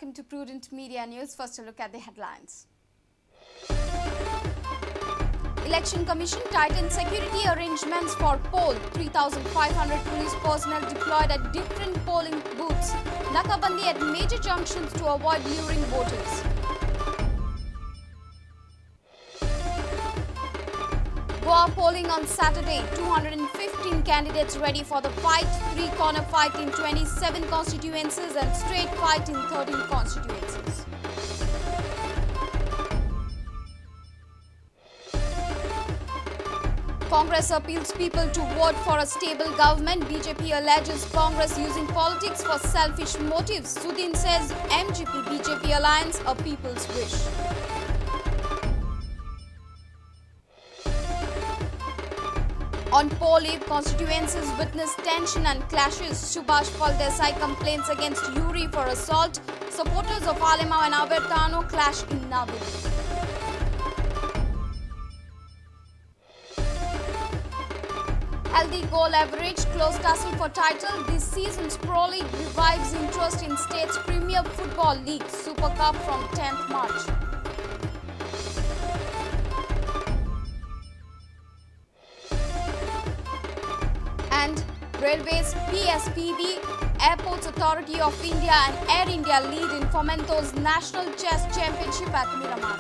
welcome to Prudent Media News. First, a look at the headlines. Election Commission tightened security arrangements for poll. 3,500 police personnel deployed at different polling booths. Nakabandi at major junctions to avoid luring voters. Goa polling on Saturday. 215 candidates ready for the fight. Three-corner fight in 27 constituencies and straight fight in 13 constituencies. Congress appeals people to vote for a stable government. BJP alleges Congress using politics for selfish motives. Sudin says MGP-BJP alliance a people's wish. On poll eve, constituencies witness tension and clashes. Subhash Desai complaints against Yuri for assault. Supporters of Alemao and Abertano clash in Navil. Healthy goal average, close tussle for title. This season's Pro League revives interest in state's Premier Football League. Super Cup from 10th March. And Railways, PSPB, Airports Authority of India and Air India lead in Fomento's National Chess Championship at Miramar.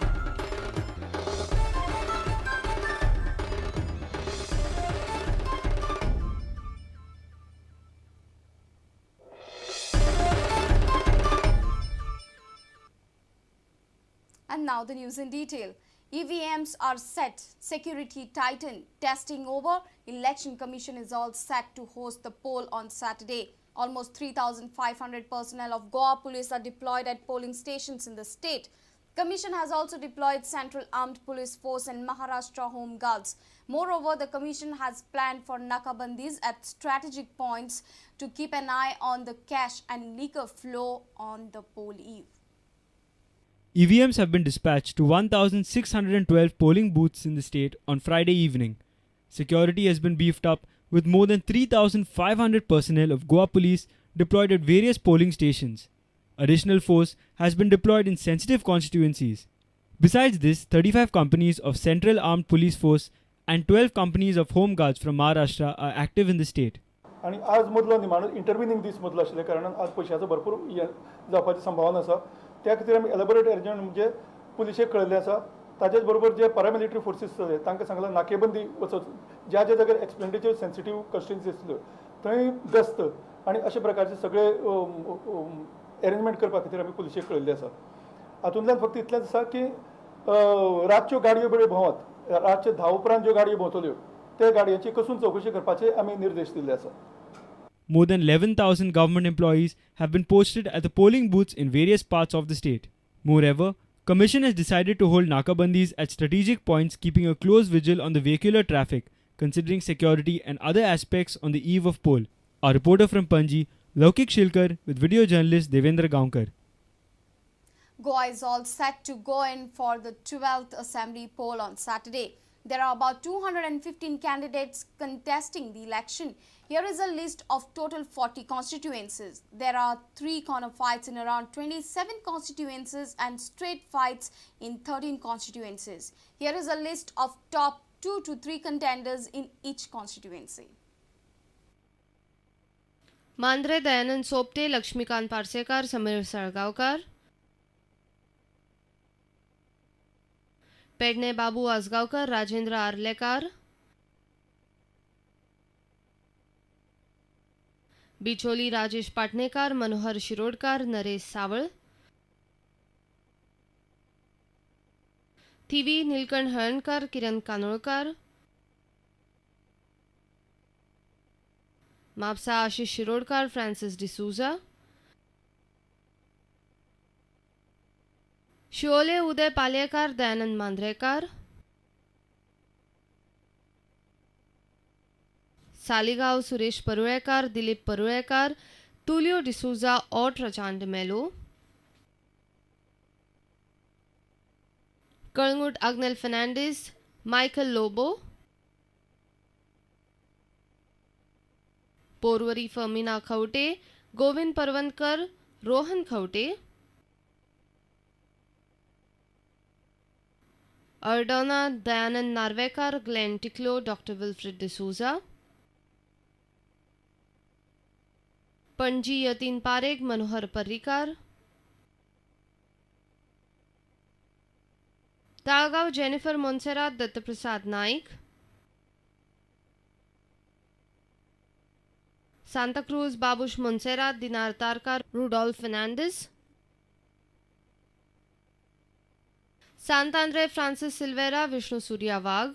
And now the news in detail. EVMs are set, security tightened, testing over. Election Commission is all set to host the poll on Saturday. Almost 3,500 personnel of Goa police are deployed at polling stations in the state. Commission has also deployed Central Armed Police Force and Maharashtra Home Guards. Moreover, the Commission has planned for nakabandis at strategic points to keep an eye on the cash and liquor flow on the poll eve. EVMs have been dispatched to 1,612 polling booths in the state on Friday evening. Security has been beefed up with more than 3,500 personnel of Goa police deployed at various polling stations. Additional force has been deployed in sensitive constituencies. Besides this, 35 companies of Central Armed Police Force and 12 companies of Home Guards from Maharashtra are active in the state. आणि आज मधलो निमाणो इंटरव्हिनिंग दीस मधलो आशिल्ल्या कारणान आज पयशाचो भरपूर जावपाची संभावना आसा. त्या खातीर आमी एलॅबोरेट अरेंजमेंट म्हणजे पुलिशेक कळयल्लें आसा. ताचेच बरोबर जे पॅरामिलिटरी फोर्सीस आसले तांकां सांगलां नाकेबंदी वचत ज्या ज्या जाग्यार एक्सपेंडिचर सेन्सिटीव कन्स्टिट्युएन्सी आसल्यो थंय गस्त आनी अशा प्रकारचे सगळे अरेंजमेंट करपा खातीर आमी पुलिशेक कळयल्ले आसा. हातूंतल्यान फक्त इतलेंच आसा की रातच्यो गाडयो बऱ्यो भोंवत रातचे 10 उपरांत ज्यो गाडयो भोंवतल्यो त्या गाडयांची कसून चौकशी करपाचे आमी निर्देश दिल्ले आसा. More than 11,000 government employees have been posted at the polling booths in various parts of the state. Moreover, Commission has decided to hold nakabandis at strategic points, keeping a close vigil on the vehicular traffic, considering security and other aspects on the eve of poll. Our reporter from Panji, Laukik Shilkar, with video journalist Devendra Gaonkar. Goa is all set to go in for the 12th Assembly poll on Saturday. There are about 215 candidates contesting the election. Here is a list of total 40 constituencies. There are three-corner fights in around 27 constituencies and straight fights in 13 constituencies. Here is a list of top 2 to 3 contenders in each constituency. Mandrem Dayanand Sopte, Laxmikant Parsekar, Sameer Salgaonkar. Pernem Babu Azgaonkar, Rajendra Arlekar. Bicholim Rajesh Patnekar, Manohar Shirodkar, Naresh Sawal. Thivim Nilkanth Halarnkar, Kiran Kandolkar. Mapusa Ashish Shirodkar, Francis D'Souza. Siolim Uday Palyekar, Dayanand Mandrekar. Saligao Suresh Parulekar, Dilip Parulekar, Tulio D'Souza और Prachand Melo. Calangute Agnelo Fernandes, Michael Lobo. Porvorim Fermina Khaunte, Govind Parwankar, Rohan Khaunte. Aldona Dayanand Narvekar, Glenn Ticlo, doctor Wilfred D'Souza, Panaji Yatin Parekh, Manohar Parrikar, ताळगाव Jennifer Monserrate, Dattaprasad Naik, Santacruz Babush Monserrate, दिनार Tarkar, Rudolph Fernandes, सांतांद्रे Francis Silveira, Vishnu Surya वाघ,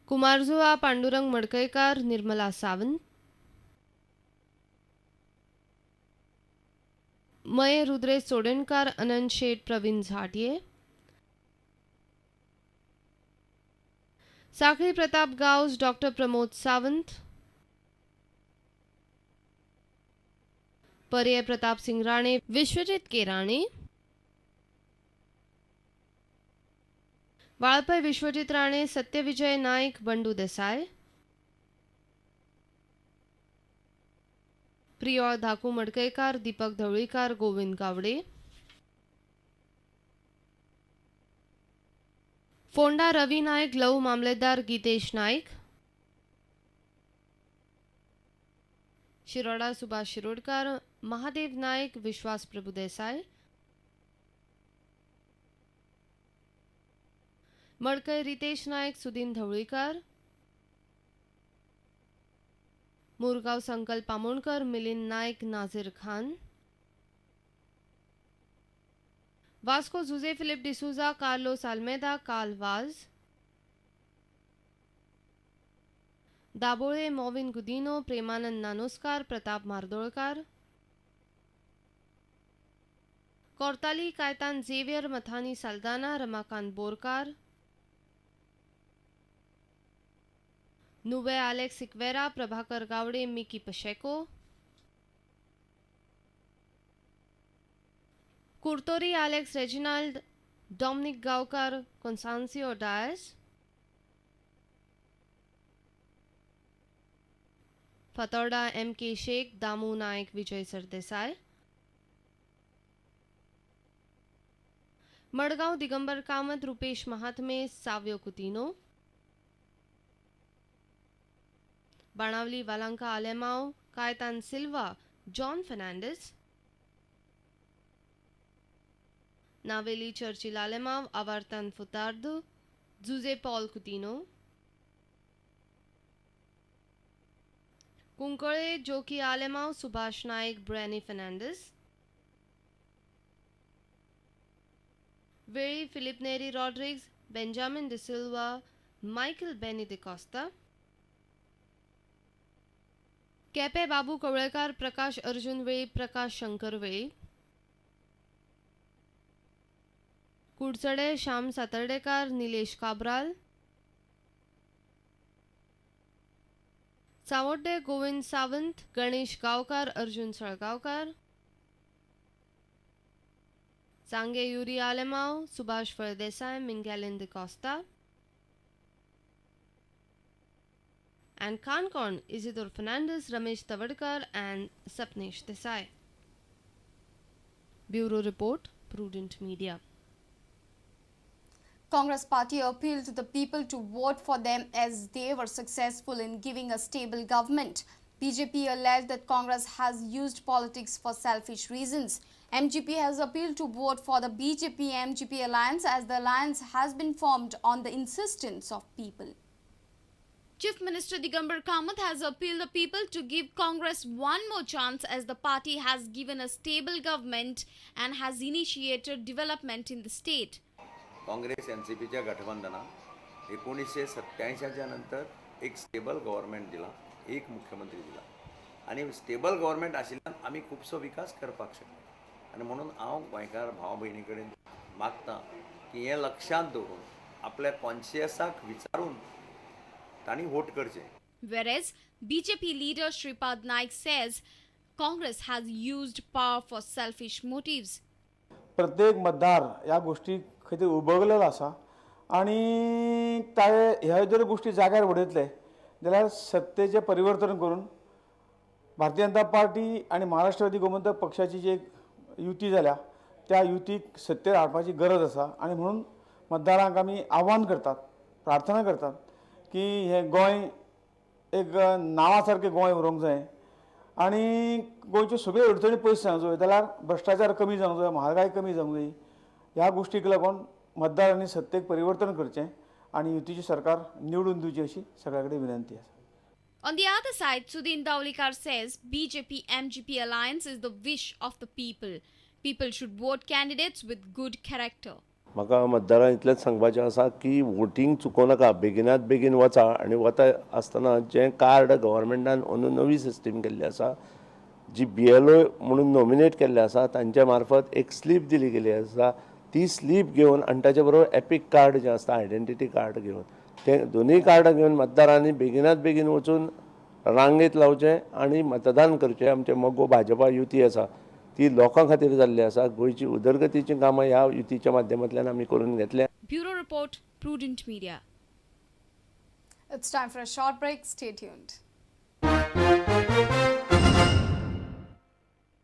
कुमारजुआ पांडुरंग मडकईकर, निर्मला सावंत, मय रुद्रेश सोडेनकर, अनंत शेठ, प्रवीण झाटिये, साखळी Pratap Gauss, doctor Pramod Sawant, पर्याय प्रताप सिंह राणे, विश्वजीत के राणे, वाळपय विश्वजीत राणे, सत्यविजय नाईक, बंडू देसाई, प्रियोळ धाकू मडकईकर, दीपक धवळीकर, गोविंद गावडे, फोंडा रवी Naik, love मामलेदार गीतेश नाईक, शिरोडा सुभाष शिरोडकर, महादेव नाईक, विश्वास Prabhudesai, Madkai Ritesh Naik, Sudin Dhavalikar, Mormugao Sankalp Pamonkar, Milind Naik, Nazir Khan, Vasco Jose Philip D'Souza, Carlos Almeida, Karl Vaz, Dabolim Mauvin Godinho, Premanand Nanoskar, Pratap Mardolkar, Cortalim Caitan Xavier, Mathany Saldanha, Ramakant Borkar, Nuvem Alex Sequeira, Prabhakar Gaude, Mickky Pacheco, Curtorim Alex Reginald, Dominic Gaonkar, Constancio DISE, फतोर्डा M के शेख, दामू नायक, विजय सरदेसाई, मडगांव दिगंबर कामत, रुपेश महात्मे, साव्यो कुतिनो, बाणावली वालंका आलेमाव, कायतान सिल्वा, John Fernandes, Navelim Churchill Alemao, आवर्तन फुतार्दो, Jose Paul Coutinho, Cuncolim जोकी आलेमाव, सुभाष नाईक, ब्रॅनी फर्नांडिस, वेळी फिलिप नेरी रॉड्रिग्स, बेंजामिन डिसिल्वा, मायकल बेनी दि कॉस्टा, केपे बाबू कवळेकर, प्रकाश अर्जुन वेळी, प्रकाश शंकर वेळी, कुडचडे श्याम सातर्डेकर, निलेश काब्राल, चावड्डे गोविंद सावंत, गणेश गावकर, अर्जुन सळगावकर, चांगे Yuri Alemao, Subhash Phaldesai, Mingelin De Costa, and Kankon, Isidore Fernandez, Ramesh Tavadkar and Sapnesh Desai. Bureau Report, Prudent Media. Congress party appealed to the people to vote for them as they were successful in giving a stable government. BJP alleged that Congress has used politics for selfish reasons. MGP has appealed to vote for the BJP-MGP alliance as the alliance has been formed on the insistence of people. Chief Minister Digambar Kamath has appealed the people to give Congress one more chance as the party has given a stable government and has initiated development in the state. Congress एनसीपीच्या गठबंधनात 1987च्या नंतर एक stable government दिला, एक मुख्यमंत्री दिला आणि स्टेबल गव्हर्नमेंट आशिल्ल्यान आमी खूबसो विकास करपाक शकले आणि म्हणून हांव गोंयकार भाव भयणी कडेन मागता की हे लक्षांत दवरून आपल्या कॉन्शियसाक विचारून तांणी वोट करचे. Whereas BJP leader Shripad Naik says Congress has used power for selfish motives. प्रत्येक मतदार ह्या गोष्टी खंय तरी उबगलेलो आसा आनी ह्या जर गोष्टी जाग्यार उडयतले जाल्यार सत्तेचें परिवर्तन करून भारतीय जनता पार्टी आनी महाराष्ट्रवादी गोमंतक पक्षाची जी एक युती जाल्या त्या युतीक सत्तेर हाडपाची गरज आसा आनी म्हणून मतदारांक आमी आव्हान करतात, प्रार्थना करतात की हे गोंय एक नांवा सारकें गोंय उरूंक जाय आनी गोंयच्यो सगळ्यो अडचणी पयस जावंक जाय, जाल्यार भ्रश्टाचार कमी जावंक जाय, महागाय कमी जावंक जाय. ह्या गोश्टीक लागून मतदारांनी सत्तेक परिवर्तन करचें आनी युतीचें सरकार निवडून दिवची अशी सगळ्या कडेन विनंती आसा. On the other side, Sudin Daulikar says BJP-MGP alliance is the wish of the people. People should vote candidates with good character. म्हाका मतदारांक इतलेंच सांगपाचें आसा की वोटींग चुकोव नाका, बेगिनात बेगीन वचा आनी वता आसतना जें कार्ड गव्हर्मेंटान अंदूं नवी सिस्टीम केल्ली आसा, जी BLO म्हणून नॉमिनेट केल्ले आसा तांच्या मार्फत एक स्लीप दिली गेली आसा, ती स्लीप घेवन आनी ताचे बरोबर एपिक कार्ड जें आसता आयडेंटिटी कार्ड घेवन ते दोनूय कार्डां घेवन मतदारांनी बेगिनात बेगीन वचून रांगेंत लावचें आनी मतदान करचें. आमचें मोगो भाजपा युती आसा ती लोकां खातीर जाल्ली आसा. गोंयची उदरगतीची कामां ह्या युतीच्या माध्यमांतल्यान आमी करून घेतल्या. Bureau Report, Prudent Media. It's time for a short break. Stay tuned.